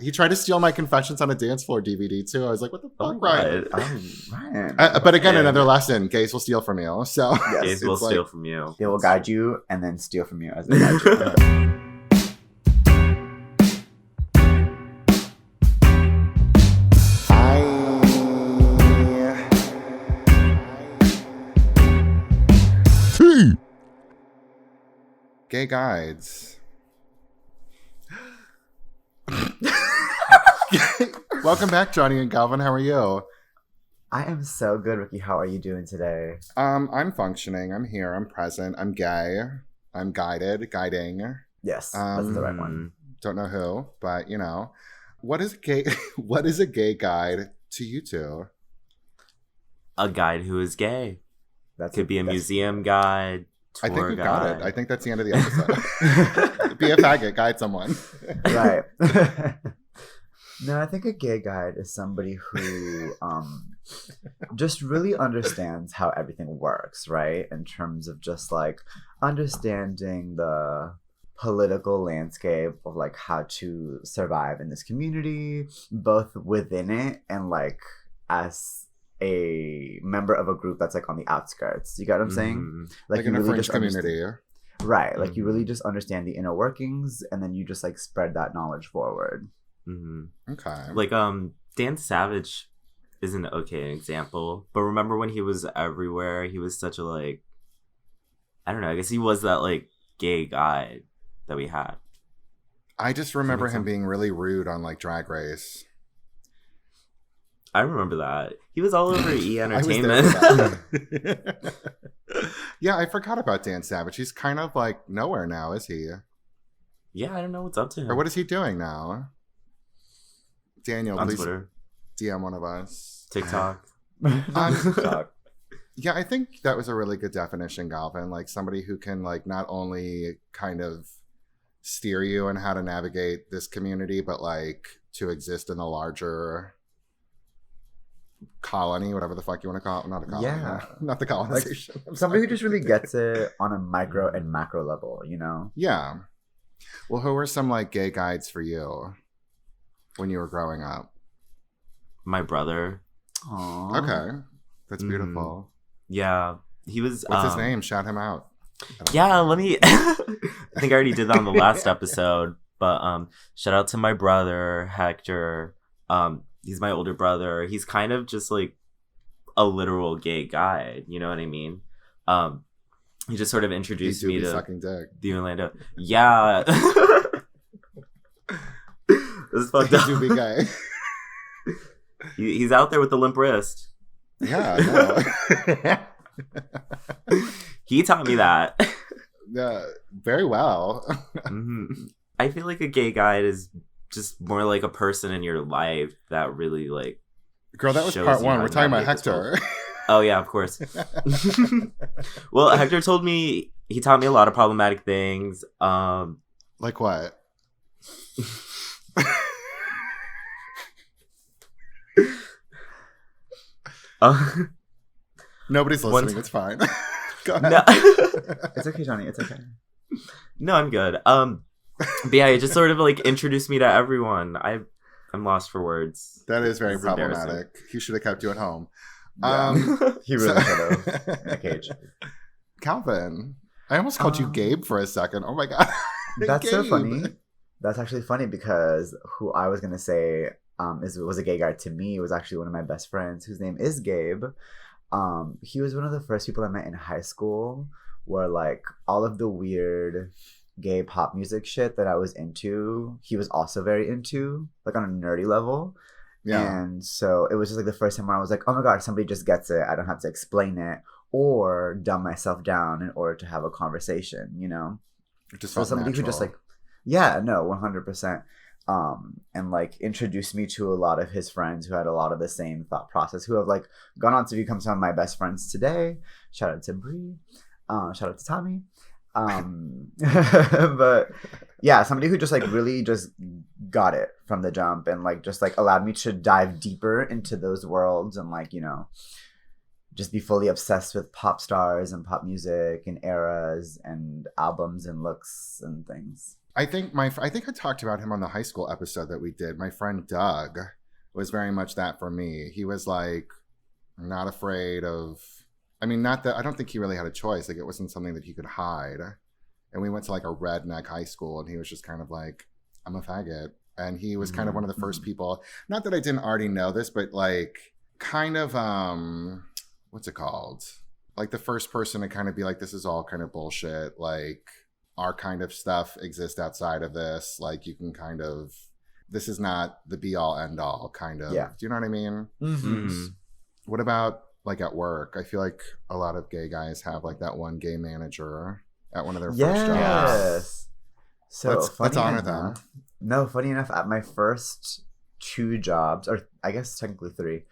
He tried to steal my Confessions on a Dance Floor DVD too. I was like, what the fuck, Ryan? Ryan. But again, another lesson. Gays will steal from you. So Yes. Gays will steal from you. They will guide you and then steal from you as they guide you. Gay guides. Welcome back, Johnny and Galvin. How are you? I am so good, Ricky. How are you doing today? I'm functioning. I'm here. I'm present. I'm gay. I'm guiding. Yes, that's the right one. Don't know who, but you know, what is a gay? What is a gay guide to you two? A guide who is gay. That Could be a museum guide. I think we guide. got it. I think that's the end of the episode. Be a faggot, guide someone. Right. No, I think a gay guide is somebody who just really understands how everything works, right? In terms of just like understanding the political landscape of like how to survive in this community, both within it and like as a member of a group that's like on the outskirts. You got what I'm saying? Like in a fringe community. Right. Like you really just understand the inner workings and then you just like spread that knowledge forward. Okay. Like Dan Savage isn't an example, but remember when he was everywhere, he was such a like, I don't know, I guess he was that like gay guy that we had. I just remember him being really rude on like Drag Race. I remember that. He was all over E! Entertainment. Yeah, I forgot about Dan Savage. He's kind of like nowhere now, is he? Yeah, I don't know what's up to him. Or what is he doing now? Daniel, on please Twitter. DM one of us. TikTok. Yeah, I think that was a really good definition, Galvin. Like somebody who can like not only kind of steer you on how to navigate this community, but like to exist in a larger colony, whatever the fuck you want to call it. Not a colony. Yeah. Not the colonization. Like, somebody who just really gets it on a micro and macro level, you know? Yeah. Well, who were some like gay guides for you when you were growing up? My brother. Aww. Okay. That's beautiful. Yeah. He was... What's his name? Shout him out. Yeah, let me... I think I already did that on the last episode. But shout out to my brother, Hector. He's my older brother. He's kind of just like a literal gay guy. You know what I mean? He just sort of introduced me to sucking dick. The Orlando. Yeah. This is fucked up. He do be gay. He's out there with the limp wrist. Yeah, I know. He taught me that. Yeah, very well. I feel like a gay guide is just more like a person in your life that really like. Girl, that was part one. We're talking about Hector. Oh yeah, of course. Well, Hector told me he taught me a lot of problematic things. Like what? Nobody's listening. It's fine. Go ahead. No. It's okay, Johnny. It's okay. No, I'm good. But yeah, it just sort of like introduced me to everyone. I'm lost for words. That is very problematic. He should have kept you at home. Yeah. He really should have in a cage. Calvin, I almost called you Gabe for a second. Oh my god, that's Gabe. So funny. That's actually funny because who I was gonna say was a gay guy to me was actually one of my best friends whose name is Gabe. He was one of the first people I met in high school where like all of the weird gay pop music shit that I was into, he was also very into, like on a nerdy level. Yeah. And so it was just like the first time where I was like, oh my god, somebody just gets it. I don't have to explain it or dumb myself down in order to have a conversation, you know? Just so somebody natural. who just like, yeah, no, 100%. And like introduced me to a lot of his friends who had a lot of the same thought process, who have like gone on to become some of my best friends today. Shout out to Bree. Shout out to Tommy. But yeah, somebody who just like really just got it from the jump and like just like allowed me to dive deeper into those worlds and like, you know, just be fully obsessed with pop stars and pop music and eras and albums and looks and things. I think I talked about him on the high school episode that we did. My friend Doug was very much that for me. He was like not afraid of. I mean, not that I don't think he really had a choice. Like it wasn't something that he could hide. And we went to like a redneck high school, and he was just kind of like, I'm a faggot. And he was kind of one of the first people. Not that I didn't already know this, but like kind of what's it called? Like the first person to kind of be like, this is all kind of bullshit. Like our kind of stuff exists outside of this. Like you can kind of, this is not the be all end all kind of. Yeah. Do you know what I mean? Mm-hmm. What about like at work? I feel like a lot of gay guys have like that one gay manager at one of their first jobs. Yes. So let's honor them. enough, no, funny enough, at my first 2 jobs, or I guess technically 3,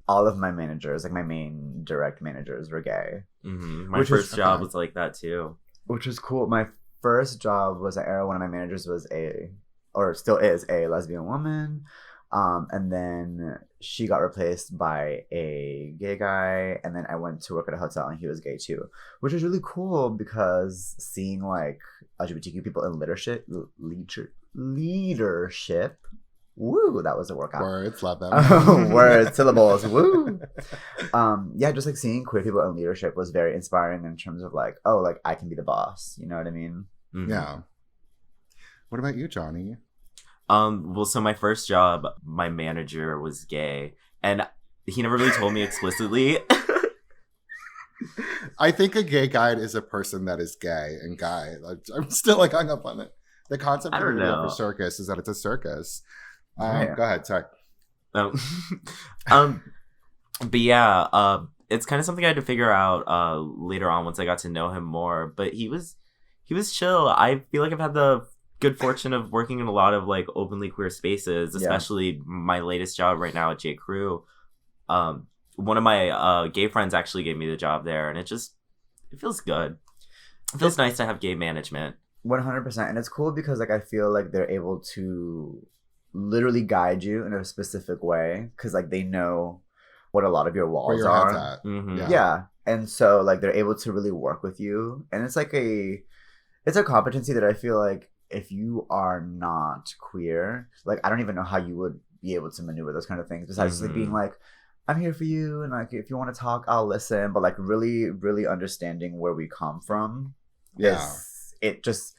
all of my managers, like my main direct managers, were gay. Mm-hmm. My first job was like that too. Which was cool. My first job was at Arrow. One of my managers was or still is a lesbian woman. And then she got replaced by a gay guy. And then I went to work at a hotel and he was gay too, which was really cool because seeing like LGBTQ people in leadership, woo, that was a workout. Words, love them. Words, syllables, woo. Yeah, just like seeing queer people in leadership was very inspiring in terms of like, oh, like I can be the boss. You know what I mean? Mm-hmm. Yeah. What about you, Johnny? Well, so my first job, my manager was gay, and he never really told me explicitly. I think a gay guide is a person that is gay and guy. I'm still like hung up on it. The concept of a circus is that it's a circus. Go ahead, sorry. But yeah, it's kind of something I had to figure out later on once I got to know him more. But he was chill. I feel like I've had the good fortune of working in a lot of like openly queer spaces, especially my latest job right now at J. Crew. One of my gay friends actually gave me the job there, and it feels good. It feels nice to have gay management. 100%, and it's cool because like I feel like they're able to literally guide you in a specific way because like they know what a lot of your walls are. Mm-hmm. Yeah, and so like they're able to really work with you, and it's like it's a competency that I feel like if you are not queer, like I don't even know how you would be able to maneuver those kind of things besides just like being like, I'm here for you, and like if you want to talk, I'll listen, but like really, really understanding where we come from. Yeah, it just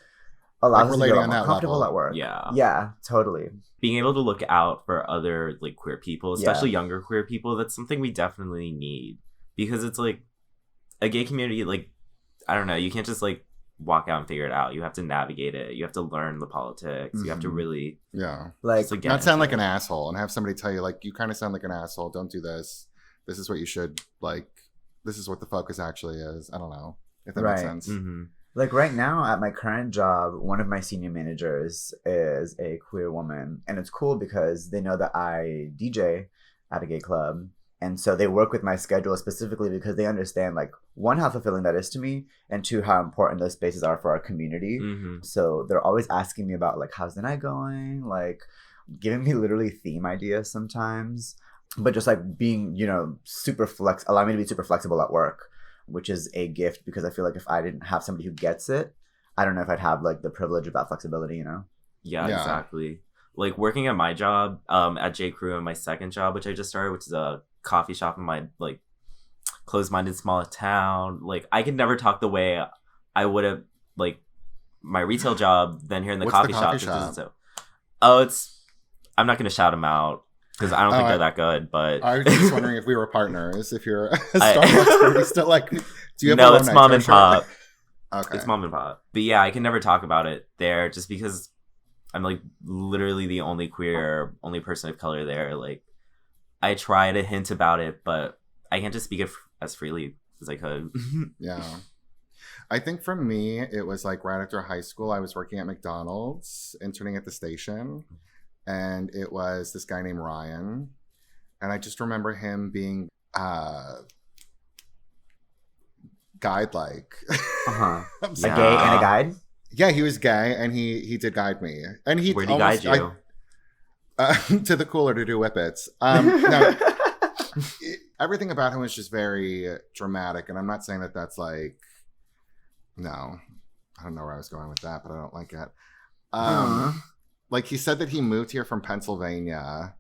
allows us to feel more comfortable level. At work. Yeah, totally. Being able to look out for other like queer people, especially younger queer people, that's something we definitely need because it's like a gay community. Like I don't know, you can't just like walk out and figure it out. You have to navigate it. You have to learn the politics. You have to really like not sound like an asshole and have somebody tell you like you kind of sound like an asshole. Don't do this. This is what you should like. This is what the focus actually is. I don't know if that makes sense. Mm-hmm. Like right now at my current job, one of my senior managers is a queer woman, and it's cool because they know that I DJ at a gay club. And so they work with my schedule specifically because they understand, like, 1, how fulfilling that is to me, and 2, how important those spaces are for our community. Mm-hmm. So they're always asking me about, like, how's the night going? Like, giving me literally theme ideas sometimes. But just, like, being, you know, allow me to be super flexible at work, which is a gift because I feel like if I didn't have somebody who gets it, I don't know if I'd have, like, the privilege of that flexibility, you know? Yeah. Exactly. Like, working at my job, at J. Crew, and my second job, which I just started, which is a coffee shop in my like closed-minded small town, like I could never talk the way I would have like my retail job then here in the coffee shop. I'm not gonna shout them out because I don't think they're that good, but I was just wondering if we were partners, if you're a Starbucks are still like, do you have no, it's mom and pop. Okay, it's mom and pop, but yeah, I can never talk about it there just because I'm like literally the only person of color there. Like I try to hint about it, but I can't just speak it as freely as I could. Yeah. I think for me, it was like right after high school, I was working at McDonald's, interning at the station. And it was this guy named Ryan. And I just remember him being guide-like. A gay and a guide? Yeah, he was gay and he did guide me. And where'd he guide you? To the cooler to do whippets. No, everything about him was just very dramatic, and I'm not saying that that's like, no, I don't know where I was going with that, but I don't like it. Like he said that he moved here from Pennsylvania,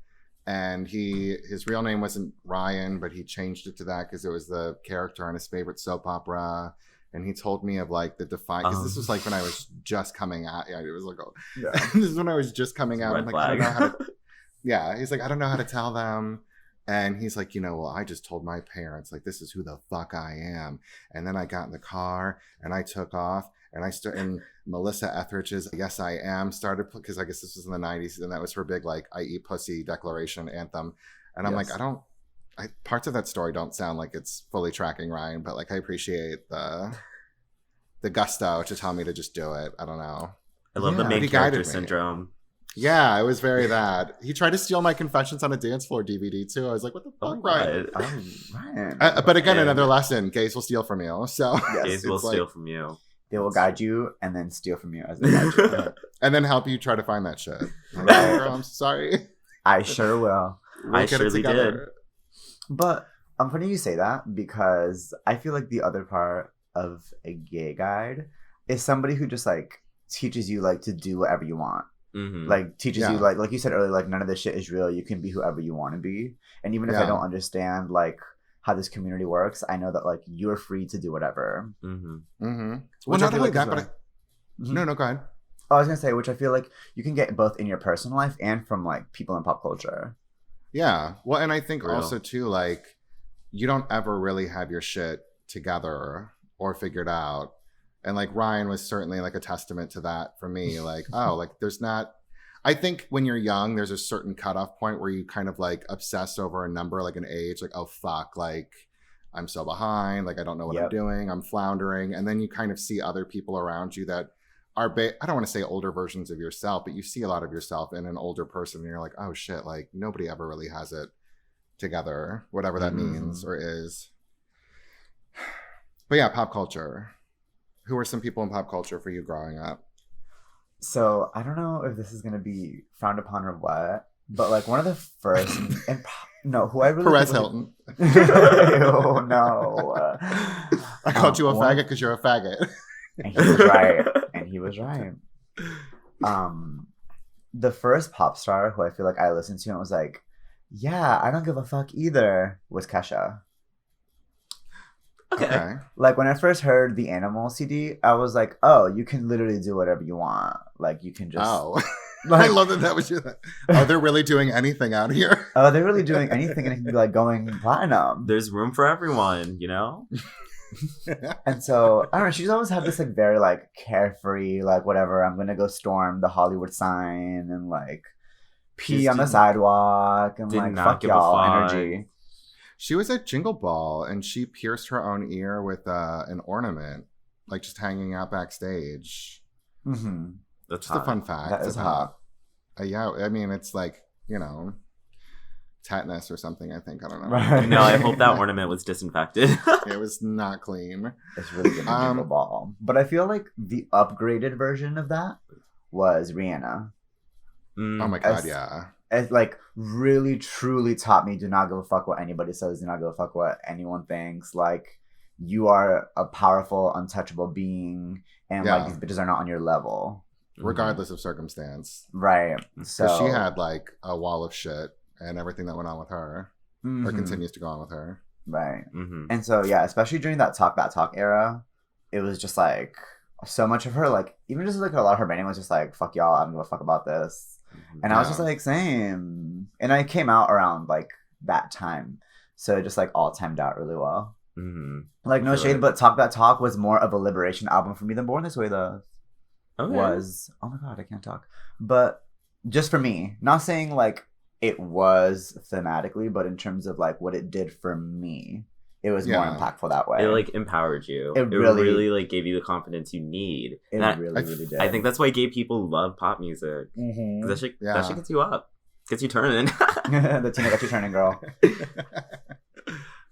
and his real name wasn't Ryan, but he changed it to that because it was the character on his favorite soap opera. And he told me of like the because this was like when I was just coming out. Yeah, it was like, this is when I was just coming out. I'm like, I don't know how to. Yeah, he's like, I don't know how to tell them. And he's like, well, I just told my parents, like, this is who the fuck I am. And then I got in the car and I took off and and Melissa Etheridge's Yes, I Am started, because I guess this was in the 90s and that was her big, like, I eat pussy declaration anthem. And I'm like, parts of that story don't sound like it's fully tracking Ryan, but like, I appreciate the gusto to tell me to just do it. I don't know. I love the main character syndrome. Yeah, it was very that. He tried to steal my Confessions on a Dance Floor DVD too. I was like, what the fuck, Ryan? Ryan. But again, another lesson. Gays will steal from you. So gays will steal from you. They will guide you and then steal from you as they guide you. And then help you try to find that shit. Like, girl, I'm sorry. I sure will. I surely did. But I'm funny you say that because I feel like the other part of a gay guide is somebody who just like teaches you like to do whatever you want. Mm-hmm. Like teaches you like you said earlier, like none of this shit is real. You can be whoever you want to be, and even if I don't understand like how this community works, I know that like you're free to do whatever. Well, not only that, but no, go ahead. I was gonna say, which I feel like you can get both in your personal life and from like people in pop culture. Yeah, well, and I think also too, like you don't ever really have your shit together or figured out. And like Ryan was certainly like a testament to that for me. Like, there's not. I think when you're young, there's a certain cutoff point where you kind of like obsess over a number, like an age, like, oh fuck, like I'm so behind, like I don't know what I'm doing, I'm floundering. And then you kind of see other people around you that are, I don't want to say older versions of yourself, but you see a lot of yourself in an older person and you're like, oh shit, like nobody ever really has it together, whatever that means or is. But yeah, pop culture. Who were some people in pop culture for you growing up? So I don't know if this is gonna be frowned upon or what, but like one of the first, who I really Perez Hilton. Ew, no. I called you a faggot because you're a faggot. And he was right. The first pop star who I feel like I listened to and was like, yeah, I don't give a fuck either, was Kesha. Okay. Like when I first heard the Animal CD, I was like, "Oh, you can literally do whatever you want. Like you can just." Oh, like, I love that was you. Oh, they're really doing anything out here. Oh, they're really doing anything, and it can be like going platinum. There's room for everyone, you know. And so I don't know. She's always had this like very like carefree, like whatever. I'm gonna go storm the Hollywood sign and like pee on the sidewalk and like fuck y'all energy. She was at Jingle Ball and she pierced her own ear with an ornament, like just hanging out backstage. Mm-hmm. That's just a fun fact. That is hot. Yeah, I mean, it's like, tetanus or something, I think. I don't know. Right. No, I hope that ornament was disinfected. It was not clean. It's really good in Jingle Ball. But I feel like the upgraded version of that was Rihanna. Oh my God, yeah. It like really truly taught me, do not give a fuck what anybody says, do not give a fuck what anyone thinks. Like you are a powerful, untouchable being, and like these bitches are not on your level. Regardless of circumstance. Right. So she had like a wall of shit and everything that went on with her. Or continues to go on with her. Right. And so especially during that Talk era, it was just like so much of her, like even just like a lot of her branding was just like, fuck y'all, I don't give a fuck about this. And I was just like, same. And I came out around like that time. So it just like all timed out really well. Like no shade, but Talk That Talk was more of a liberation album for me than Born This Way though. Okay. Was, oh my God, I can't talk. But just for me, not saying like it was thematically, but in terms of like what it did for me, it was more impactful that way. It like empowered you. It really like gave you the confidence you need. Really did. I think that's why gay people love pop music. That shit gets you up, gets you turning. The Tina got you turning, girl.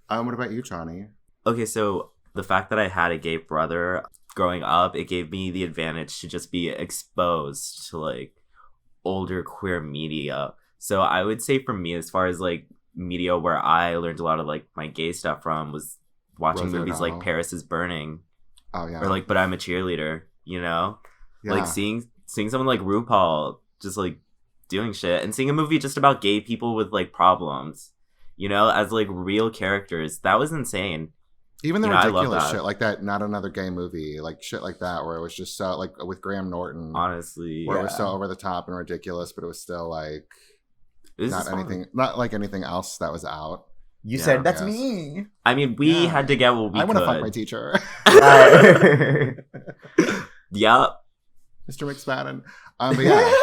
What about you, Johnny? Okay, so the fact that I had a gay brother growing up, it gave me the advantage to just be exposed to like older queer media. So I would say for me, as far as like media where I learned a lot of like my gay stuff from, was watching movies like Paris is Burning. Oh yeah. Or like But I'm a Cheerleader, you know? Yeah. Like seeing seeing someone like RuPaul just like doing shit, and seeing a movie just about gay people with like problems, you know, as like real characters, that was insane. Even the You know, I love ridiculous that. shit like that, Not Another Gay Movie, like shit like that, where it was just so, like with Graham Norton, Honestly, where it was so over the top and ridiculous, but it was still like not like anything else that was out. You Yeah, said, that's yes. me. I mean, we Yeah. had to get what we I want to could. fuck my teacher, Right. Yep. Mr. McSpadden. But yeah.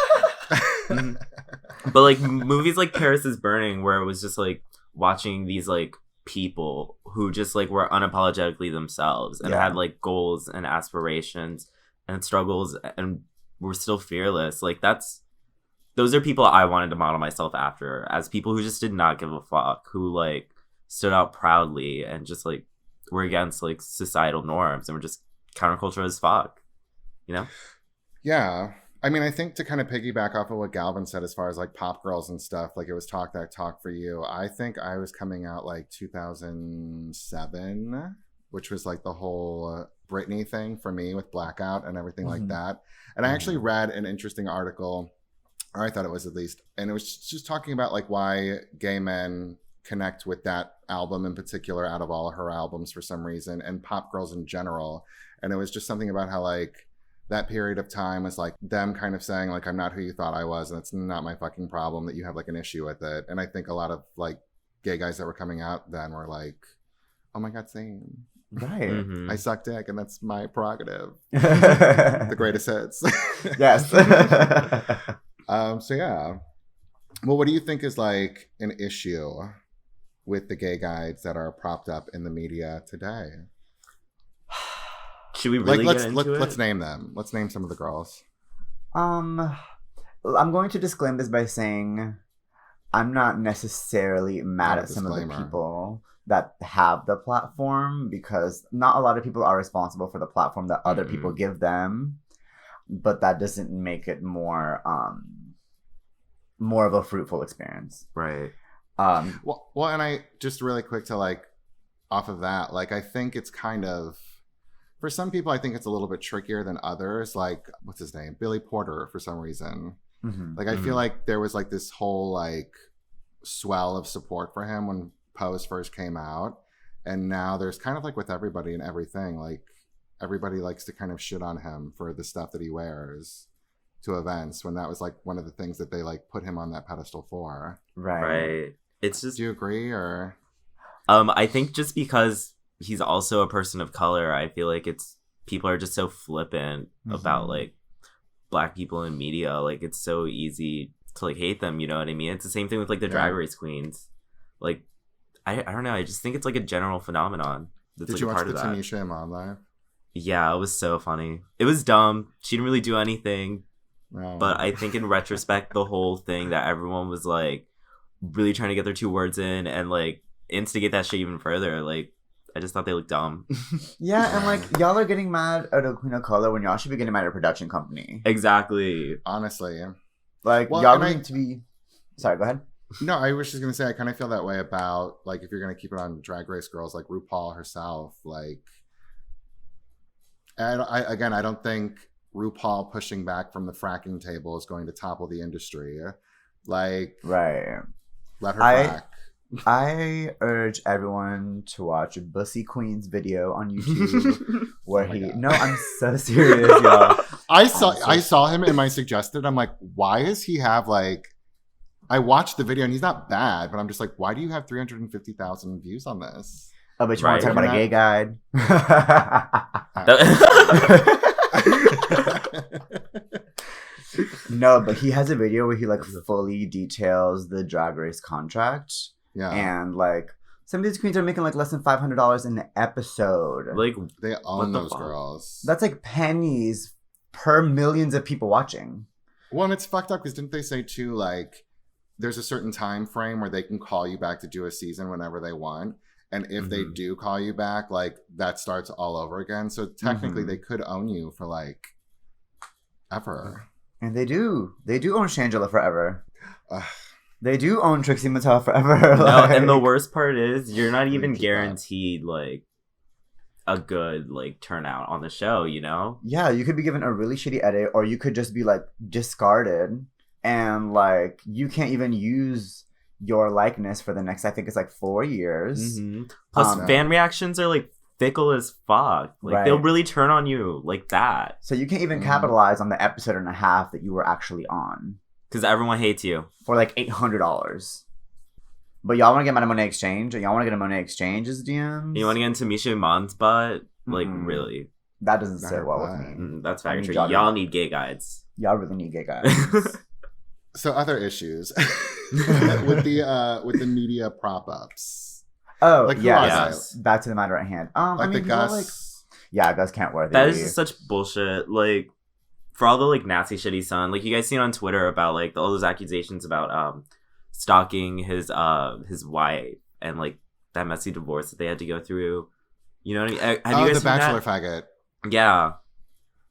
But like movies like Paris is Burning, where it was just like watching these like people who just like were unapologetically themselves and had like goals and aspirations and struggles and were still fearless. Like those are people I wanted to model myself after, as people who just did not give a fuck, who like stood out proudly and just like were against like societal norms and were just counterculture as fuck, you know? Yeah. I mean, I think to kind of piggyback off of what Galvin said as far as like pop girls and stuff, like it was Talk That Talk for You. I think I was coming out like 2007, which was like the whole Britney thing for me with Blackout and everything like that. And I actually read an interesting article, or I thought it was at least, and it was just talking about like why gay men connect with that album in particular out of all of her albums for some reason, and pop girls in general. And it was just something about how like that period of time was like them kind of saying like, I'm not who you thought I was, and it's not my fucking problem that you have like an issue with it. And I think a lot of like gay guys that were coming out then were like, oh my God, same. Right. Mhm. I suck dick and that's my prerogative. The greatest hits. Yes. So yeah. Well, what do you think is like an issue with the gay guides that are propped up in the media today? Should we really Like get into it? let's name them. Let's name some of the girls. I'm going to disclaim this by saying I'm not necessarily mad Not a at some of the disclaimer. people that have the platform, because not a lot of people are responsible for the platform that other people give them, but that doesn't make it more of a fruitful experience. Right. Well, and I just really quick to like off of that, like I think it's kind of, for some people, I think it's a little bit trickier than others. Like, what's his name? Billy Porter, for some reason. Mm-hmm. Like, I feel like there was like this whole like swell of support for him when Pose first came out. And now there's kind of like with everybody and everything, like everybody likes to kind of shit on him for the stuff that he wears to events, when that was like one of the things that they like put him on that pedestal for. Right. It's just Do you agree, or? I think just because he's also a person of color, I feel like people are just so flippant about like black people in media. Like it's so easy to like hate them, you know what I mean? It's the same thing with like the Drag Race queens. Like I don't know, I just think it's like a general phenomenon that's Did like you a watch part the of that. Tanisha Iman live? Yeah, it was so funny. It was dumb. She didn't really do anything. No. But I think in retrospect, the whole thing that everyone was like really trying to get their 2 words in and like instigate that shit even further, like I just thought they looked dumb. Yeah, and like y'all are getting mad at a queen of color when y'all should be getting mad at a production company. Exactly. Honestly. Like Well, y'all and need to be. Sorry, go ahead. No, I was just going to say, I kind of feel that way about, like, if you're going to keep it on Drag Race girls, like RuPaul herself, like, I don't think RuPaul pushing back from the fracking table is going to topple the industry. Like, Right. let her frack. I urge everyone to watch Bussy Queen's video on YouTube where my God. No, I'm so serious, y'all. I saw him in my suggested. I'm like, why does he have like? I watched the video and he's not bad, but I'm just like, why do you have 350,000 views on this? Oh, but you want to talk Right. about a gay guide? No, but he has a video where he like fully details the Drag Race contract. Yeah, And like some of these queens are making like less than $500 an episode. Like they own the those fuck? girls. That's like pennies per millions of people watching. Well, and it's fucked up because didn't they say too, like, there's a certain time frame where they can call you back to do a season whenever they want. And if they do call you back, like, that starts all over again. So technically they could own you for, like, ever. And they do. They do own Shangela forever. Ugh. They do own Trixie Mattel forever. no, like- and the worst part is you're not even keep that. guaranteed like a good like turnout on the show, you know? Yeah, you could be given a really shitty edit, or you could just be like discarded, and like you can't even use your likeness for the next, I think it's like 4 years. Mm-hmm. Plus, fan reactions are like fickle as fuck. Like they'll really turn on you like that. So you can't even capitalize on the episode and a half that you were actually on. Because everyone hates you. For like $800. But y'all want to get my Monet Exchange? Y'all want to get a Monet Exchange's DMs? You want to get into Misha Iman's butt? Like, really? That doesn't sit well with me. That's factory. Y'all need gay guides. Y'all really need gay guides. So other issues with the media prop ups. Oh, like, yes. Back to the matter at hand. Like I mean, the Gus. Gus Cantworthy. That is just such bullshit. Like, for all the like nasty shit he's done, like you guys seen on Twitter about like all those accusations about stalking his wife and like that messy divorce that they had to go through. You know what I mean? Have you guys the seen Bachelor that? faggot. Yeah.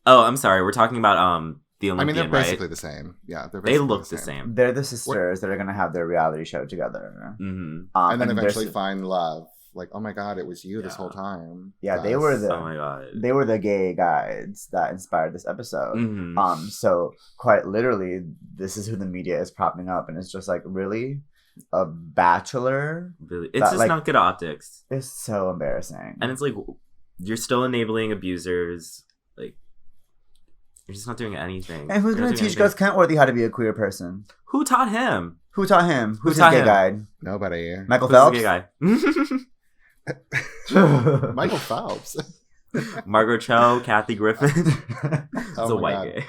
Oh, I'm sorry. We're talking about the Olympian, I mean, they're basically right? the same. Yeah, they look the same. They're the sisters that are gonna have their reality show together, mm-hmm. And then eventually find love. Like, oh my god, it was you this whole time. Yeah, Gus. they were the. Oh my god. They were the gay guides that inspired this episode. Mm-hmm. So quite literally, this is who the media is propping up, and it's just like, really, a bachelor? Really, it's just not good optics. It's so embarrassing, and it's like you're still enabling abusers. Like you're just not doing anything. And who's going to teach Gus Cantworthy how to be a queer person? Who taught him? Who's his taught gay him? guide? Nobody. Michael Who's Phelps. the gay guy? Michael Phelps. Margaret Cho, Kathy Griffin. It's Oh a my white God. gay.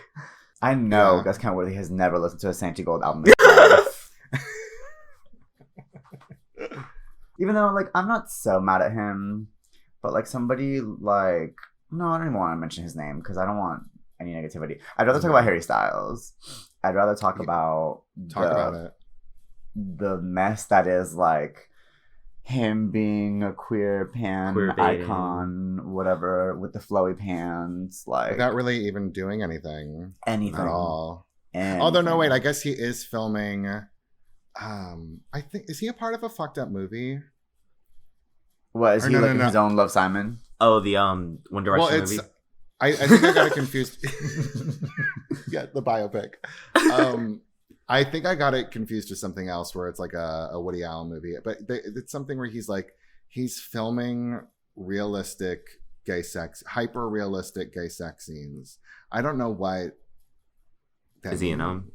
I know Yeah. Gus Cantworthy has never listened to a Santi Gold album. Even though, like, I'm not so mad at him, but like somebody like, no, I don't even want to mention his name because I don't want any negativity. I'd rather talk about Harry Styles. I'd rather talk about it. The mess that is like him being a queer Queer icon, whatever, with the flowy pants, like Without really even doing anything anything at all. Anything. Although, no, wait, I guess he is filming. I think, is he a part of a fucked up movie? What is Or he no, like no, no. his own Love Simon? Oh, the One Direction movie. I think I got it confused. Yeah, the biopic. I think I got it confused with something else where it's like a Woody Allen movie, but it's something where he's filming realistic gay sex, hyper realistic gay sex scenes. I don't know what. Is he in them?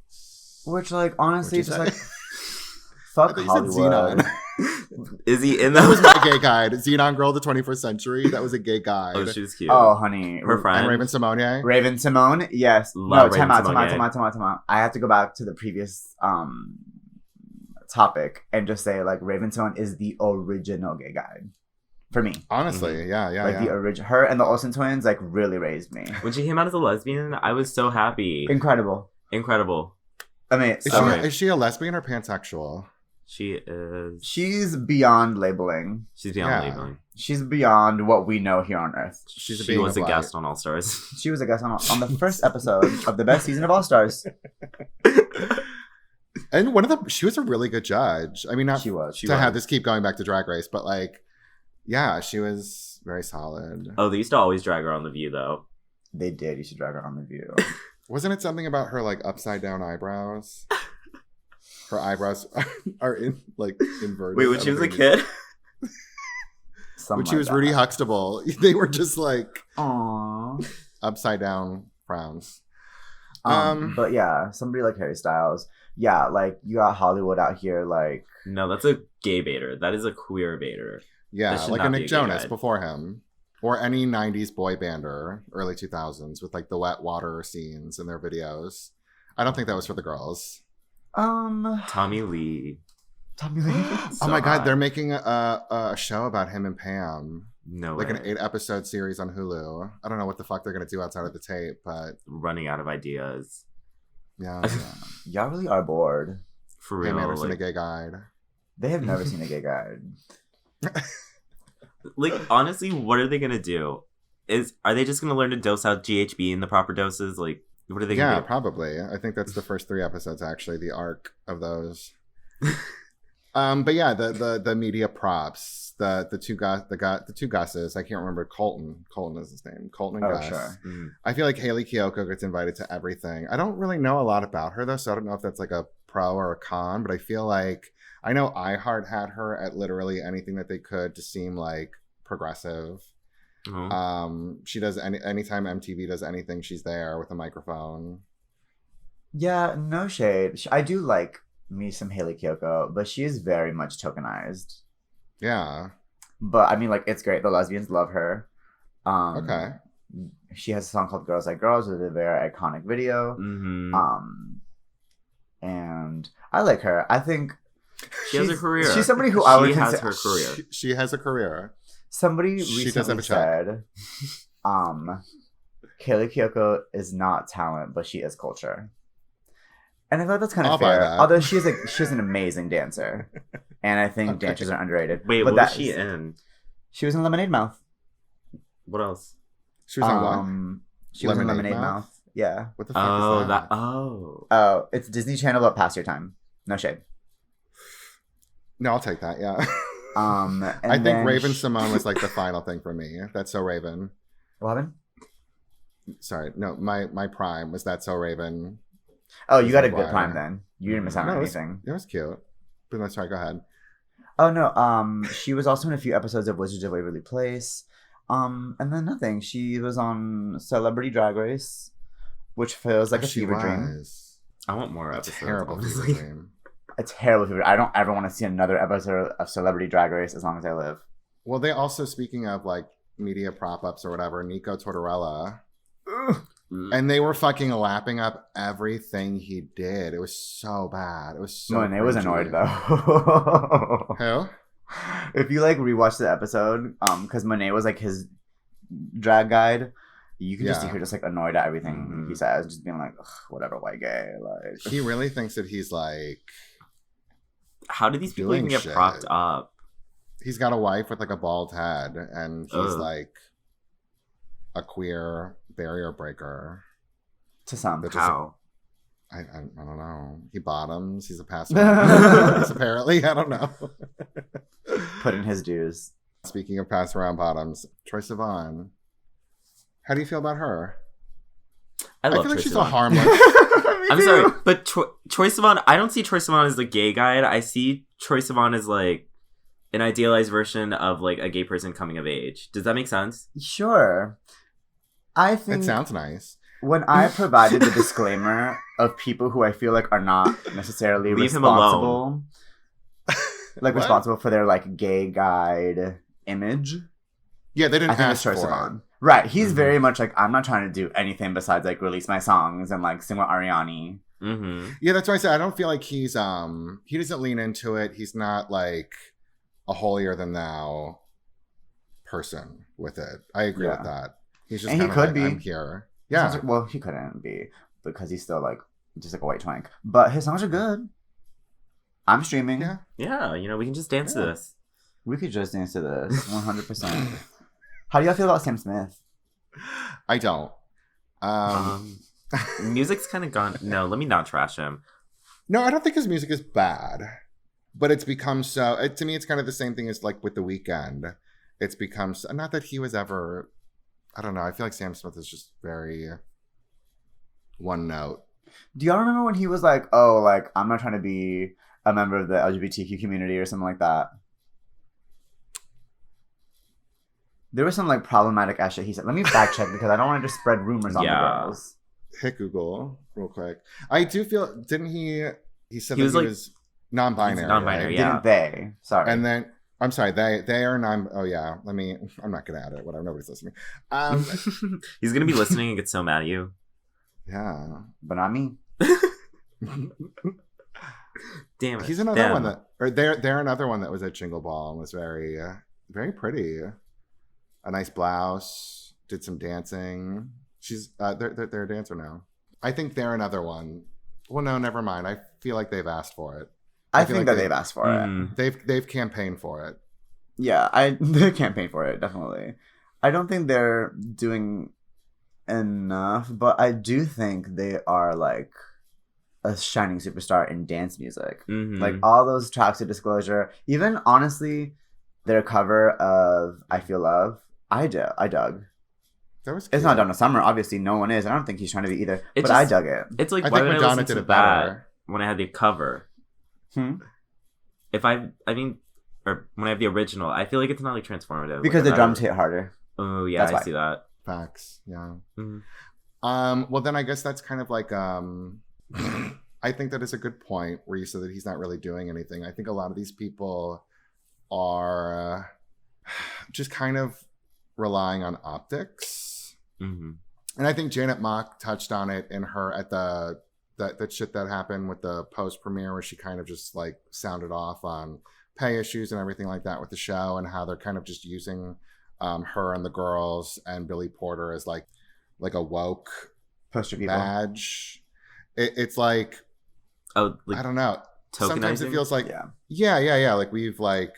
Which, like, honestly, What'd you just say? like, fuck I thought you said Hollywood. Xenon. Is he in That them? was my gay guide. Xenon Girl of the 21st Century. That was a gay guide. Oh, she was cute. Oh, honey. Her friend. And Raven-Symoné. Raven-Symoné? Yes. Love No, time out. Raven-Symoné. I have to go back to the previous topic and just say, like, Raven-Symoné is the original gay guide. For me. Honestly, yeah. Like, the original. Her and the Olsen twins, like, really raised me. When she came out as a lesbian, I was so happy. Incredible. I mean, Is she a lesbian or pansexual? She is. she's beyond labeling. She's beyond Yeah. labeling. She's beyond what we know here on Earth. She's She was a guest on All Stars. She was a guest on the first episode of the best season of All Stars. And she was a really good judge. I mean, not She was. to have this keep going back to Drag Race, but like, yeah, she was very solid. Oh, they used to always drag her on The View, though. They did. You should drag her on The View. Wasn't it something about her like upside down eyebrows? Her eyebrows are inverted. Wait, when she was a kid? When she was Rudy Huxtable, they were just like Aww. upside down frowns. But yeah, somebody like Harry Styles. Yeah, like you got Hollywood out here, like No, that's a gay baiter. That is a queer baiter. Yeah, That should like not a be a Nick gay Jonas guide. before him. Or any 90s boy bander, early 2000s, with like the wet water scenes in their videos. I don't think that was for the girls. Tommy Lee. Tommy Lee. Oh my god, they're making a show about him and Pam. No Like way. an 8-episode series on Hulu. I don't know what the fuck they're going to do outside of the tape, but Running out of ideas. yeah. Y'all really are bored. For Pam real. Anderson, a Like, gay guide. They have never seen a gay guide. honestly, what are they gonna do? Are they just gonna learn to dose out GHB in the proper doses? Like, what are they gonna Yeah, do? probably. I think that's the first 3 episodes, actually, the arc of those. But yeah, the media props. the two Gus's. I can't remember Colton. Colton is his name. Colton and Gus. Sure. Mm-hmm. I feel like Haley Kiyoko gets invited to everything. I don't really know a lot about her though, so I don't know if that's like a pro or a con. But I feel like I know iHeart had her at literally anything that they could to seem like progressive. Oh. She does anytime MTV does anything, she's there with a microphone. Yeah, no shade. I do like me some Haley Kiyoko, but she is very much tokenized. Yeah. But I mean, like, it's great. The lesbians love her. Okay. She has a song called "Girls Like Girls" with a very iconic video. Mm-hmm. And I like her. I think she has a career. She's somebody who I would has consider her career. She has a career. Somebody She does have recently a check. said, Haley Kiyoko is not talent, but she is culture. And I thought that's kind I'll of buy fair. that. Although she's an amazing dancer, and I think Okay. dancers are underrated. Wait, but what was she in? She was in Lemonade Mouth. What else? She was on one. She was in Lemonade Lemonade Mouth? Mouth. Yeah. What the fuck Oh, is that? Oh, it's Disney Channel, but past your time. No shade. No, I'll take that. Yeah. And I think then Raven-Symoné was like the final thing for me. That's So Raven. What happened? Sorry, no, my prime was That's So Raven. Oh, you got a Maguire. good prime then. You didn't miss out on No, it was, anything. it was cute. But that's right. Go ahead. Oh no. She was also in a few episodes of Wizards of Waverly Place. And then nothing. She was on Celebrity Drag Race, which feels like a She fever dream. was. I want more A episodes. terrible fever honestly. dream. A terrible fever. I don't ever want to see another episode of Celebrity Drag Race as long as I live. Well, they also, speaking of like media prop ups or whatever, Nico Tortorella. And they were fucking lapping up everything he did. It was so bad. It was so Monet was cringy. annoyed though. Who? If you like rewatch the episode, because Monet was like his drag guide, you can just see Yeah. her just like annoyed at everything Mhm. he says, just being like, ugh, whatever, white gay. Like He really thinks that he's like, How do these people Doing even get shit. propped up? he's got a wife with like a bald head and he's Ugh. like a queer barrier breaker. to some. That just- How? I don't know. He bottoms. He's a passer. Apparently. I don't know. Put in his dues. Speaking of pass around bottoms, Troye Sivan. How do you feel about her? I love feel like Troye she's Sivan. a harmless. I'm sorry, but Troye Sivan, I don't see Troye Sivan as the gay guy. I see Troye Sivan as like an idealized version of like a gay person coming of age. Does that make sense? Sure. I think It sounds nice. when I provided the disclaimer of people who I feel like are not necessarily Leave him responsible, like What? responsible for their like gay guide image, Yeah, they I didn't think it's ask Troye for Sivan. it. Right. He's Mhm. very much like, I'm not trying to do anything besides like release my songs and like sing with Ariani. Mm-hmm. Yeah, that's why I said I don't feel like he's he doesn't lean into it. He's not like a holier than thou person with it. I agree Yeah. with that. He's just And he kinda could like, be. I'm here. Yeah. Well, he couldn't be because he's still like just like a white twank. But his songs are good. I'm streaming. Yeah. Yeah, we can just dance to Yeah. this. We could just dance to this 100%. How do y'all feel about Sam Smith? I don't. Music's kind of gone. No, let me not trash him. No, I don't think his music is bad, but it's become so. To me, it's kind of the same thing as like with The Weeknd. It's become so, not that he was ever. I don't know. I feel like Sam Smith is just very one note. Do y'all remember when he was like, oh, like, I'm not trying to be a member of the LGBTQ community or something like that? There was some like problematic ass shit he said. Let me fact check because I don't want to just spread rumors on the Yeah. girls. Hit Google real quick. I do feel. Didn't he? He said He that was he like- was non-binary. He's non-binary, right? yeah. Didn't they? Sorry. And then I'm sorry. They are non. Oh yeah. Let me. I'm not gonna edit. Whatever. Nobody's listening. He's gonna be listening and get so mad at you. Yeah. but not me. Damn it. He's another Damn. one that, or they're another one that was at Jingle Ball and was very, very pretty. A nice blouse, did some dancing. She's they're a dancer now. I think they're another one. Well, no, never mind. I feel like they've asked for it. I feel think like that they've asked for it. Mm. They've campaigned for it. Yeah, they campaign for it, definitely. I don't think they're doing enough, but I do think they are like a shining superstar in dance music. Mhm. Like all those tracks of Disclosure, even honestly, their cover of I Feel Love, I dug. That was cute. It's not Donna Summer, obviously. No one is. I don't think he's trying to be either. But I dug it. It's like, I why think would I Madonna listen did to it that better. when I had the cover? If or when I have the original, I feel like it's not like transformative. Because like, the drums hit harder. Oh yeah, That's I why. see that. Facts. Yeah. Mm-hmm. Well, then I guess that's kind of like I think that is a good point where you said that he's not really doing anything. I think a lot of these people are just kind of relying on optics. Mm-hmm. And I think Janet Mock touched on it in her at that shit that happened with the post premiere where she kind of just like sounded off on pay issues and everything like that with the show, and how they're kind of just using her and the girls and Billy Porter as like a woke Poster people. badge. It's like, Oh, like I don't know. Sometimes it tokenizing? feels like yeah. Like we've like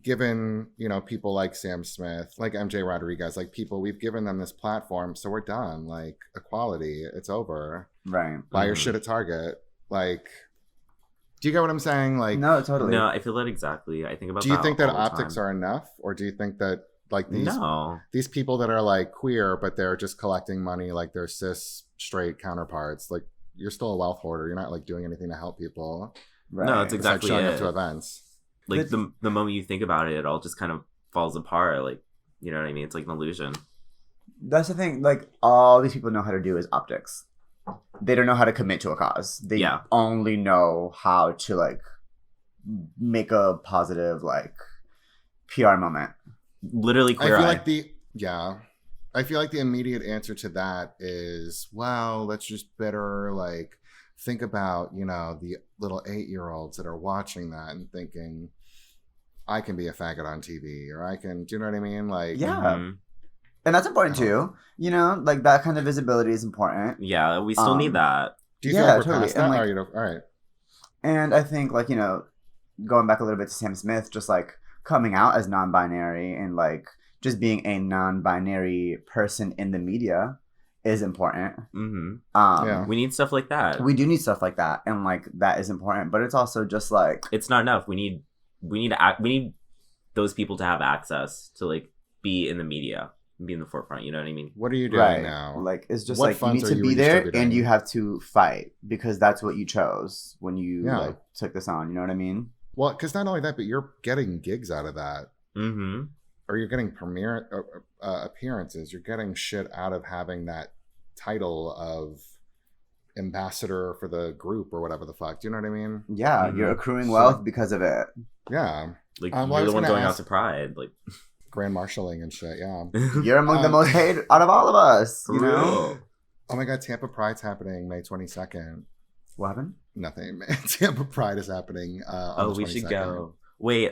given, people like Sam Smith, like MJ Rodriguez, like people, we've given them this platform, so we're done. Like equality, it's over. Right. Buy your shit at Target. Like, do you get what I'm saying? Like, No, totally. No, I feel that exactly. I think about. do you think that all the optics time. are enough, or do you think that like these people that are like queer but they're just collecting money like they're cis straight counterparts, like you're still a wealth hoarder, you're not like doing anything to help people. Right. No, it's Besides exactly showing it. up to events. Like the moment you think about it, it all just kind of falls apart. Like, you know what I mean? It's like an illusion. That's the thing. Like, all these people know how to do is optics. They don't know how to commit to a cause. They only know how to, like, make a positive, like, PR moment. Literally queer I feel eye. like I feel like the immediate answer to that is, well, let's just better like think about, the little 8-year-olds that are watching that and thinking, I can be a faggot on TV, or I can, do you know what I mean? Like, Yeah. And that's important too. Like that kind of visibility is important. Yeah, we still need that. Do you feel like we're totally. past that? And, like, Or, all right. And I think, like, going back a little bit to Sam Smith, just like coming out as non-binary and like just being a non-binary person in the media is important. Mm-hmm. We need stuff like that. We do need stuff like that, and like that is important. But it's also just like it's not enough. We need those people to have access to like be in the media, be in the forefront. You know what I mean? What are you doing now? Like, it's just What like you funds need are to you be there, redistributing? and you have to fight because that's what you chose when you like took this on. You know what I mean? Well, because not only that, but you're getting gigs out of that. Mm-hmm. Or you're getting premiere appearances. You're getting shit out of having that title of ambassador for the group or whatever the fuck. Do you know what I mean? Yeah, you're accruing wealth because of it. Yeah. Like, well, you're the one going out to Pride. Like, grand marshalling and shit, yeah. You're among the most paid out of all of us, you know? Real. Oh my God, Tampa Pride's happening May 22nd. What happened? Nothing. Tampa Pride is happening on the 22nd. We should go. Wait,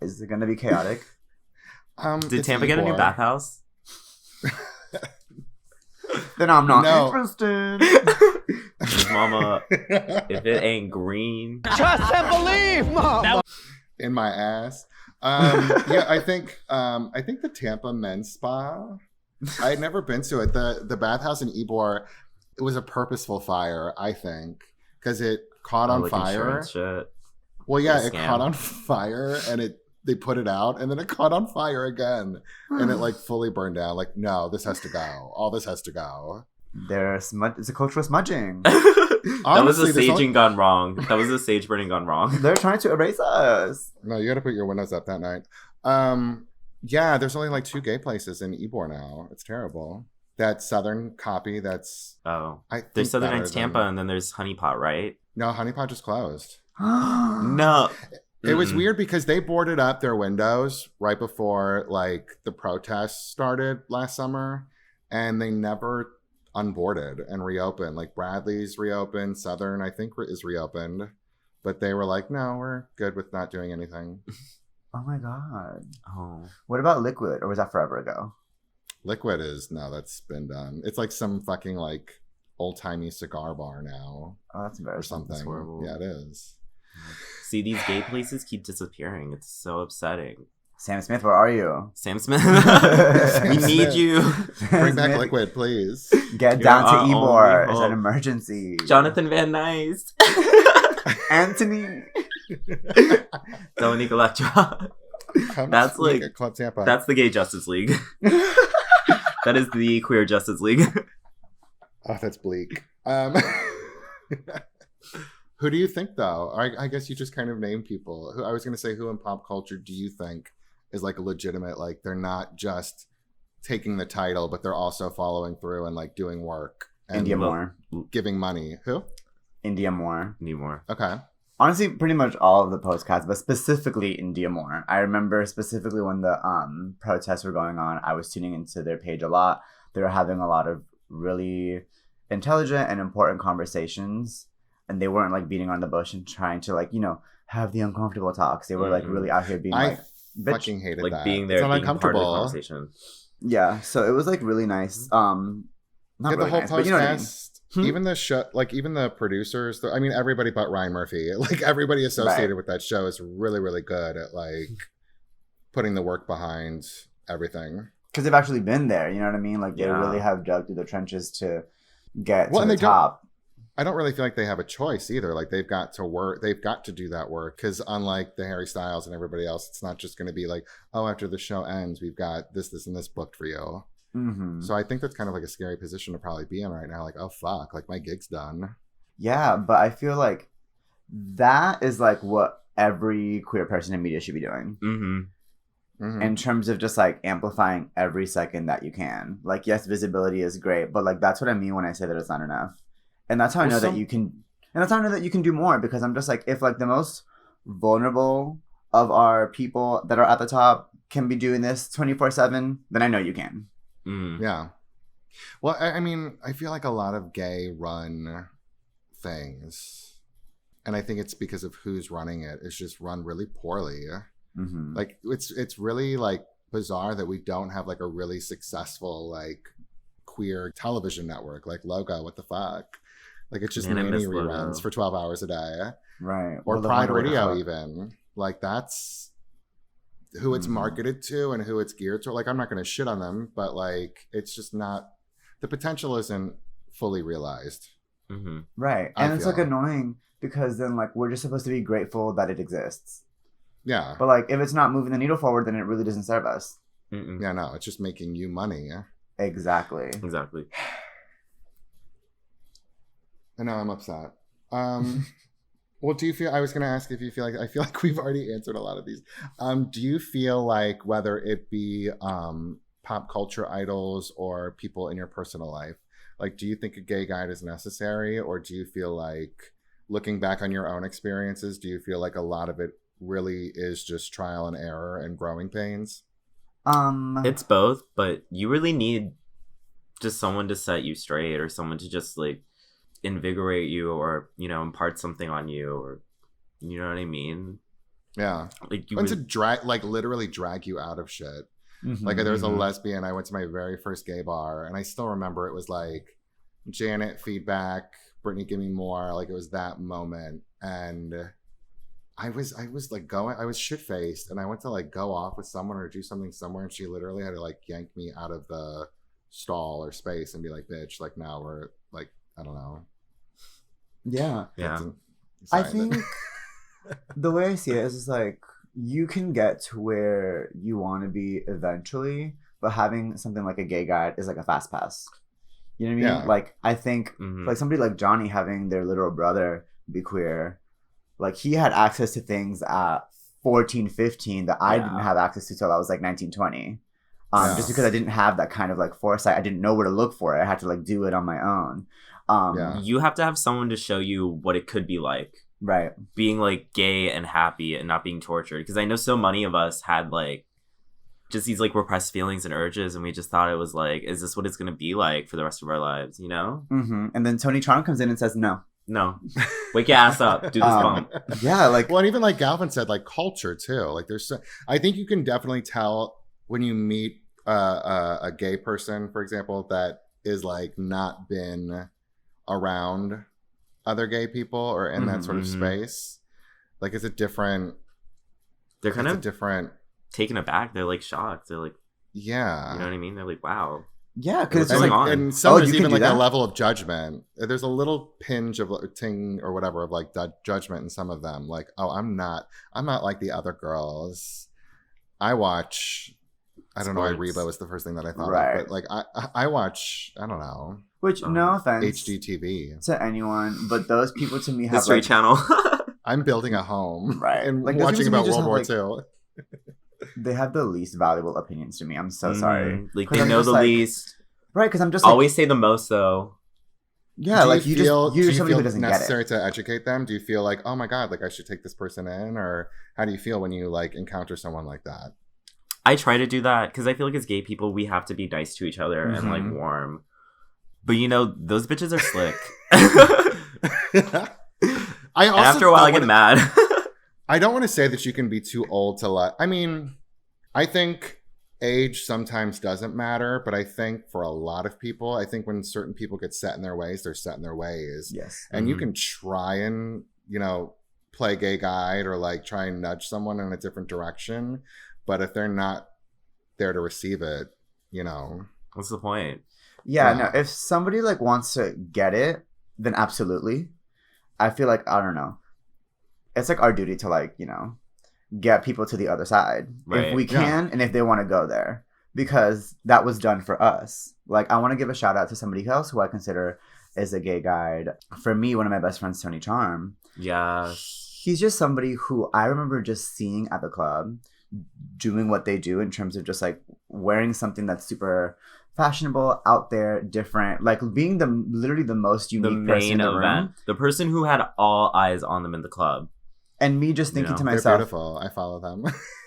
Is it going to be chaotic? Did Tampa get a new bathhouse? Then I'm not interested. Mama, if it ain't green. Trust and believe, Mom. In my ass. Yeah, I think the Tampa men's spa, I had never been to it. The bathhouse in Ybor, it was a purposeful fire, I think, because it caught on like fire. Shit. Well, yeah, Like a it scam. caught on fire, and they put it out, and then it caught on fire again, and it like fully burned down. Like, no, this has to go. All this has to go. It's a cultural smudging. That was Honestly, a saging gone wrong. That was a sage burning gone wrong. They're trying to erase us. No, you got to put your windows up that night. Yeah, there's only like 2 gay places in Ybor now. It's terrible. That southern copy, that's... Oh. I think There's Southern better Nights Tampa, and then there's Honeypot, right? No, Honeypot just closed. No. It was weird because they boarded up their windows right before like the protests started last summer, and they never unboarded and reopened. Like Bradley's reopened, Southern I think is reopened, but they were like, no, we're good with not doing anything. Oh my God. Oh. What about Liquid? Or was that forever ago? Liquid that's been done. It's like some fucking like old-timey cigar bar now. Oh, that's Or embarrassing. something. That's horrible. Yeah, it is. See, these gay places keep disappearing. It's so upsetting. Sam Smith, where are you? Sam Smith, Sam we need Smith. you. Bring back Smith, Liquid, please. Get You're down to our only Ybor. It's hope. an emergency. Jonathan Van Nuys. Anthony. Dominique Electra. Come That's to make like a Club Tampa. that's the Gay Justice League. That is the Queer Justice League. Oh, that's bleak. Who do you think, though? I guess you just kind of name people. Who I was going to say, who in pop culture do you think is like a legitimate, like they're not just taking the title, but they're also following through and like doing work and India Moore. giving money? Who? India Moore. Need more. Okay. Honestly, pretty much all of the postcards, but specifically India Moore. I remember specifically when the protests were going on, I was tuning into their page a lot. They were having a lot of really intelligent and important conversations, and they weren't like beating on the bush and trying to like, you know, have the uncomfortable talks. They were like really out here being like, bitch. Fucking hated Like that. being there, It's being part of the uncomfortable. conversation. Yeah, so it was like really nice. Not Yeah, really the whole nice, but you know what I mean. podcast, even the show, like even the producers, I mean, everybody but Ryan Murphy, like everybody associated with that show is really, really good at like putting the work behind everything. Because they've actually been there, you know what I mean? Like they Yeah. really have dug through the trenches to get Well, to and the they don't- top. I don't really feel like they have a choice either. Like they've got to work, they've got to do that work because unlike the Harry Styles and everybody else, it's not just going to be like, oh, after the show ends, we've got this, and this booked for you. Mm-hmm. So I think that's kind of like a scary position to probably be in right now. Like, oh fuck, like my gig's done. Yeah, but I feel like that is like what every queer person in media should be doing. Mm-hmm. Mhm. In terms of just like amplifying every second that you can. Like, yes, visibility is great, but like that's what I mean when I say that it's not enough. And that's how I know that you can, and that's how I know that you can do more, because I'm just like, if like the most vulnerable of our people that are at the top can be doing this 24/7, then I know you can. Mm. Yeah. Well, I mean, I feel like a lot of gay run things, and I think it's because of who's running it, it's just run really poorly. Mm-hmm. Like it's really like bizarre that we don't have like a really successful like queer television network like Logo. What the fuck? Like it's just Man, I nanny miss reruns Logo. for 12 hours a day, Right. or Well, the Pride Wonder Radio Woman. even. Like that's who it's Mhm. marketed to and who it's geared to. Like I'm not going to shit on them, but like it's just not, the potential isn't fully realized. Mm-hmm. Right. I And it's like feel. annoying because then like we're just supposed to be grateful that it exists. Yeah. But like if it's not moving the needle forward, then it really doesn't serve us. Mm-mm. Yeah, no, it's just making you money. Exactly. Exactly. I know, I'm upset. Well, do you feel, I was going to ask if you feel like, I feel like we've already answered a lot of these. Do you feel like whether it be pop culture idols or people in your personal life, like do you think a gay guide is necessary, or do you feel like looking back on your own experiences, do you feel like a lot of it really is just trial and error and growing pains? It's both, but you really need just someone to set you straight, or someone to just like invigorate you, or you know, impart something on you, or you know what I mean. Yeah. Like you And to would, drag, like literally drag you out of shit. Mhm. Like there was a Mhm. lesbian, I went to my very first gay bar, and I still remember it was like Janet, Feedback, Brittany, Give Me More. Like it was that moment, and I was like going, I was shit faced, and I went to like go off with someone or do something somewhere, and she literally had to like yank me out of the stall or space and be like, "Bitch, like now we're like, I don't know." Yeah. yeah. I Sorry, think the way I see it is just like you can get to where you want to be eventually, but having something like a gay guide is like a fast pass. You know what I mean? Yeah. Like I think Mhm. like somebody like Johnny having their literal brother be queer, like he had access to things at 14, 15 that I didn't Yeah. have access to till I was like 19, 20. Yeah. Just because I didn't have that kind of like foresight, I didn't know where to look for it. I had to like do it on my own. Yeah. You have to have someone to show you what it could be like Right. being like gay and happy and not being tortured, because I know so many of us had like just these like repressed feelings and urges, and we just thought it was like, is this what it's going to be like for the rest of our lives, you know? And then Tony Tron comes in and says no. No. Wake your ass up, do this bump. Yeah, like Well, and even like Galvin said, like culture too. Like there's, I think you can definitely tell when you meet a gay person, for example, that is like not been around other gay people or in that sort of Mhm. space. Like it's a different. They're kind it's a of different. taken aback. They're like shocked. They're like, Yeah. you know what I mean? They're like, wow. yeah, because it's What's just going like on? And some Oh, there's you can even do like a that? level of judgment. There's a little pinge of ting or whatever of like judgment in some of them. Like, oh, I'm not like the other girls. I watch. I don't know why Sports. Reba was the first thing that I thought Right. of, but like I watch. I don't know. Which, no offense HGTV. to anyone, but those people to me have History like, Channel. I'm building a home, Right. and Like, those watching people to me about just World War have, II. they have the least valuable opinions to me. I'm so sorry. Like 'Cause they I'm know just the like- least. Right, because I'm just like, Always say the most though. yeah, like you're do you somebody feel who doesn't get necessary it. to educate them? Do you feel like, oh my god, like I should take this person in, or how do you feel when you like encounter someone like that? I try to do that because I feel like as gay people we have to be nice to each other and like Mhm. warm. But you know, those bitches are slick. I And also after a while I don't get wanna- mad. I don't want to say that you can be too old to let. I mean, I think age sometimes doesn't matter, but I think for a lot of people, I think when certain people get set in their ways, they're set in their ways. Yes. And you Mhm. can try and, play gay guide or like try and nudge someone in a different direction. But if they're not there to receive it, What's the point? Yeah, Yeah. no, if somebody like wants to get it, then absolutely. I feel like, I don't know. It's like our duty to like, get people to the other side. Right. If we Yeah. can and if they want to go there. Because that was done for us. Like, I want to give a shout out to somebody else who I consider is a gay guide. For me, one of my best friends, Tony Charm. Yeah. He's just somebody who I remember just seeing at the club doing what they do in terms of just like wearing something that's super fashionable, out there, different, like being literally the most The unique person in main the room. event. The person who had all eyes on them in the club. And me just thinking You know, to they're myself, beautiful. I follow them.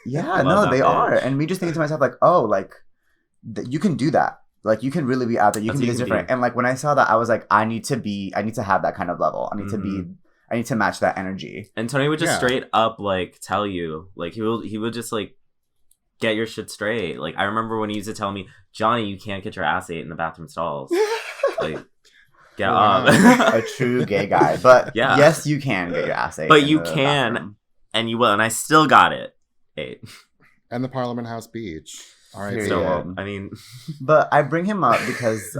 yeah, Love no, that they bitch. are. And me just thinking to myself, like, oh, like you can do that. Like you can really be out there. You That's can be what this you can different. be. And like when I saw that, I was like, I need to have that kind of level. I need to match that energy. And Tony would just Yeah. straight up like tell you, like he would just like get your shit straight. Like I remember when he used to tell me, Johnny, you can't get your ass ate in the bathroom stalls. Like get Wow. up. A true gay guy. But Yeah. yes, you can get your ass ate. But in you the can. bathroom. And you will, and I still got it. Ate. And the Parliament House Beach. All right. Period. So Yeah. I mean But I bring him up because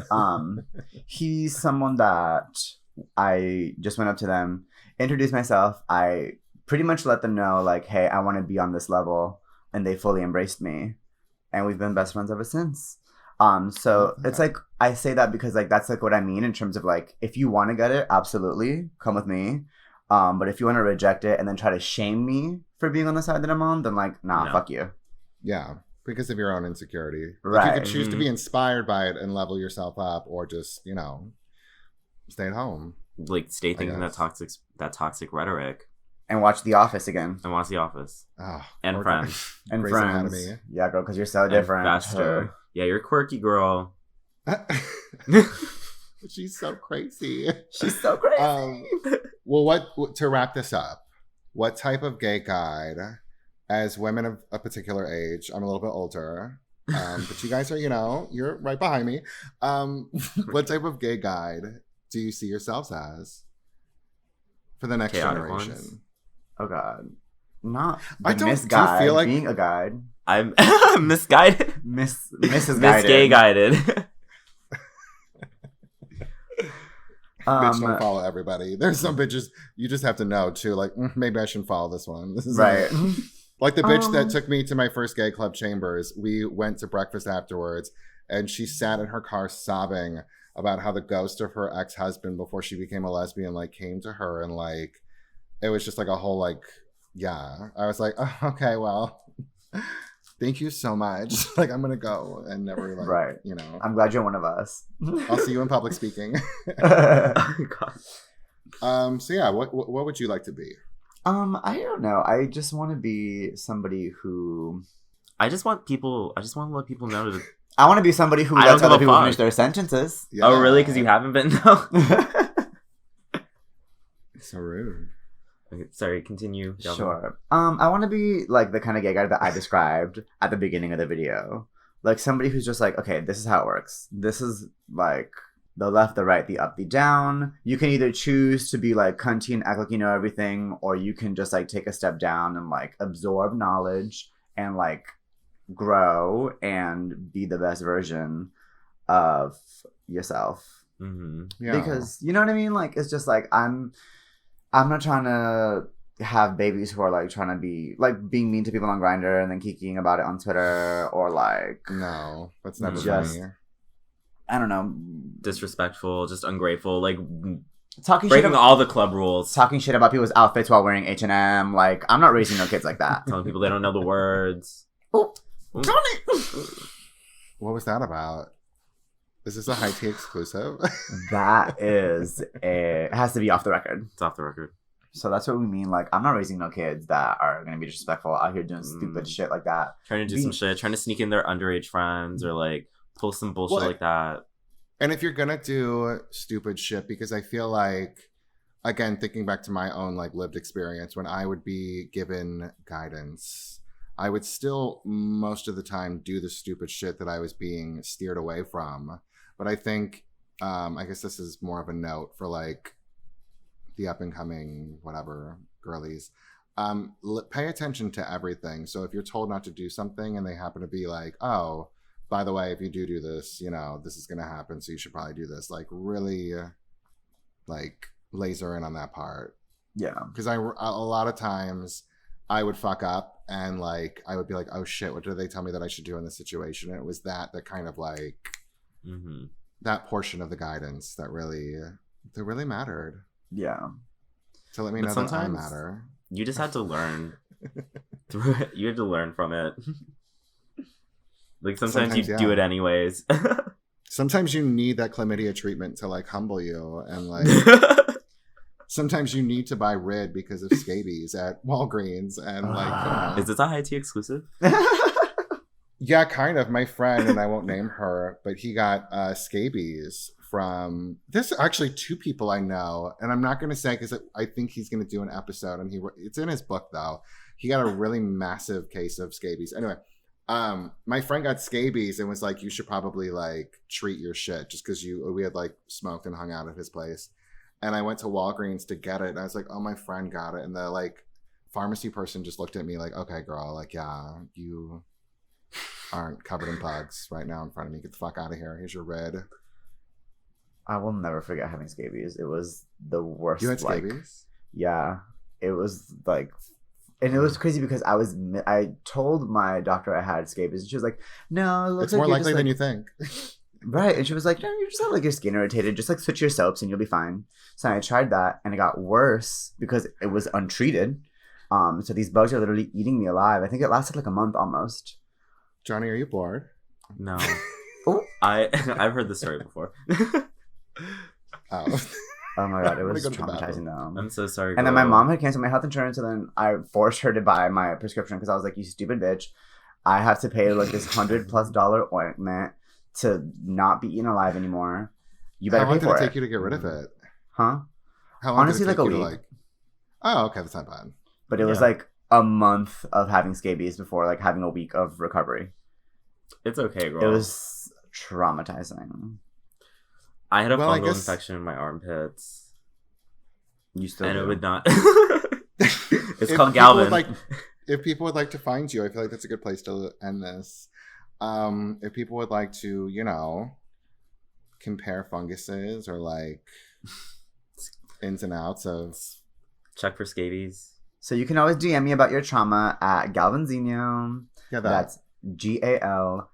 he's someone that I just went up to them, introduced myself. I pretty much let them know, like, hey, I want to be on this level. And they fully embraced me. And we've been best friends ever since. So it's like, I say that because like that's like what I mean in terms of like, if you want to get it, absolutely, come with me. But if you want to reject it and then try to shame me for being on the side that I'm on, then like, nah, No. fuck you. Yeah, because of your own insecurity. Like, Right. you could choose to Mhm. be inspired by it and level yourself up, or just, stay at home. like stay thinking that guess. toxic rhetoric And watch The Office again. and watch The Office. Oh, And or- Friends. And Grey's Friends. Anatomy. Yeah, girl, because you're so And different. Faster. Yeah, you're quirky, girl. She's so crazy. She's so crazy. Well, what to wrap this up? What type of gay guide, as women of a particular age? I'm a little bit older, but you guys are, you're right behind me. What type of gay guide do you see yourselves as for the next Chaotic generation? ones. Oh God, not I the don't- Miss do you Guide. feel like- Being a guide, I'm misguided. Mrs. Miss Guided. Gay Guided. Bitch, don't follow everybody. There's some bitches you just have to know too. Like, maybe I shouldn't follow this one. This is Right. Like the bitch that took me to my first gay club, Chambers. We went to breakfast afterwards, and she sat in her car sobbing about how the ghost of her ex-husband before she became a lesbian like came to her, and like it was just like a whole like, yeah. I was like, oh, okay, well, thank you so much. Like, I'm gonna go and never like, Right. I'm glad you're one of us. I'll see you in public speaking. Oh, God. So yeah, what would you like to be? I don't know. I just want to be somebody who. I just want to let people know that. I want to be somebody who I lets don't give other a people fuck. finish their sentences. Yeah. Oh, really? Because you haven't been though. So rude. Okay, sorry, continue. Galvin. Sure. I want to be like the kind of gay guy that I described at the beginning of the video. Like somebody who's just like, okay, this is how it works. This is like the left, the right, the up, the down. You can either choose to be like cunty and act like you know everything, or you can just like take a step down and like absorb knowledge and like grow and be the best version of yourself. Mm-hmm. Yeah. Because you know what I mean? Like it's just like I'm not trying to have babies who are like trying to be like being mean to people on Grindr and then kikiing about it on Twitter, or like No, that's never Just- funny. I don't know, Disrespectful, just ungrateful, like talking shit breaking about, all the club rules. talking shit about people's outfits while wearing H&M. Like, I'm not raising no kids like that. Telling people they don't know the words. Oh, Johnny! What was that about? Is this a high tea exclusive? That is it has to be off the record. It's off the record. So that's what we mean. Like, I'm not raising no kids that are gonna be disrespectful out here doing stupid shit like that. Trying to do some shit, trying to sneak in their underage friends or like pull some bullshit Well, like that. And if you're gonna do stupid shit, because I feel like, again, thinking back to my own like lived experience, when I would be given guidance, I would still most of the time do the stupid shit that I was being steered away from. But I think, I guess this is more of a note for like the up and coming whatever girlies. Pay attention to everything. So if you're told not to do something and they happen to be like, oh, by the way, if you do this, you know, this is going to happen, so you should probably do this. Like, really, like, laser in on that part. Yeah. Because a lot of times I would fuck up and, like, I would be like, oh, shit, what did they tell me that I should do in this situation? And it was that kind of, like, that portion of the guidance that really mattered. Yeah. To let me But know that I sometimes- matter. You just had to learn through it. You had to learn from it. Like sometimes you Sometimes, do yeah. it anyways. Sometimes you need that chlamydia treatment to, like, humble you. And, like, sometimes you need to buy Rid because of scabies at Walgreens. And, like, you know. Is this a high tea exclusive? Yeah, kind of. My friend, and I won't name her, but he got scabies from this. Actually, two people I know, and I'm not going to say because I think he's going to do an episode, and it's in his book though. He got a really massive case of scabies. Anyway, my friend got scabies and was like, "You should probably like treat your shit," just because we had like smoked and hung out at his place. And I went to Walgreens to get it, and I was like, "Oh, my friend got it," and the like pharmacy person just looked at me like, "Okay, girl, like yeah, you aren't covered in bugs right now in front of me. Get the fuck out of here. Here's your Rid." I will never forget having scabies. It was the worst. You had like, scabies? yeah, it was like, and it was crazy because I told my doctor I had scabies, and she was like, "No, it looks It's like more you're likely just, than like-" you think. Right, and she was like, "No, you just have like your skin irritated. Just like switch your soaps and you'll be fine." So I tried that, and it got worse because it was untreated. So these bugs are literally eating me alive. I think it lasted like a month almost. Johnny, are you bored? No. Oh. I've heard this story before. Oh. Oh my god, it I'm gonna was go to the traumatizing bathroom. though. I'm so sorry. And then my girl. mom had canceled my health insurance, and then I forced her to buy my prescription because I was like, "You stupid bitch, I have to pay like this $100+ ointment to not be eaten alive anymore. You better How long pay did for it it." take you to get rid of it? Huh? How long Honestly, did it take like a you to, week. Oh, okay, that's not bad. But it was Yeah. like a month of having scabies before like having a week of recovery. It's okay, girl. It was traumatizing. I had a Well, I fungal guess- infection in my armpits, You still and do. it would not. It's If called people would Galvin. if people would like to find you, I feel like that's a good place to end this. If people would like to, you know, compare funguses or like ins and outs of. Check for scabies. So you can always DM me about your trauma at Galvin-Symoné. Yeah, That's GALVINZINHO.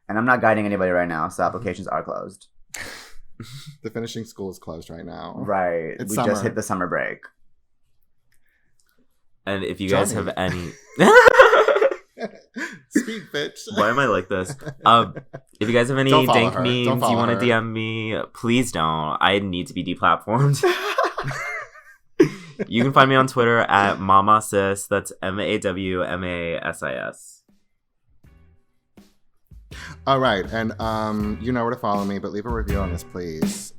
And I'm not guiding anybody right now, so applications are closed. The finishing school is closed right now. Right. It's We summer. just hit the summer break. And if you guys Johnny. have any, Speak, bitch. why am I like this? If you guys have any Don't follow dank her. Don't memes you follow want to her. DM me, please don't. I need to be deplatformed. You can find me on Twitter at MamaSis. That's MAWMASIS. All right, and you know where to follow me, but leave a review on this, please.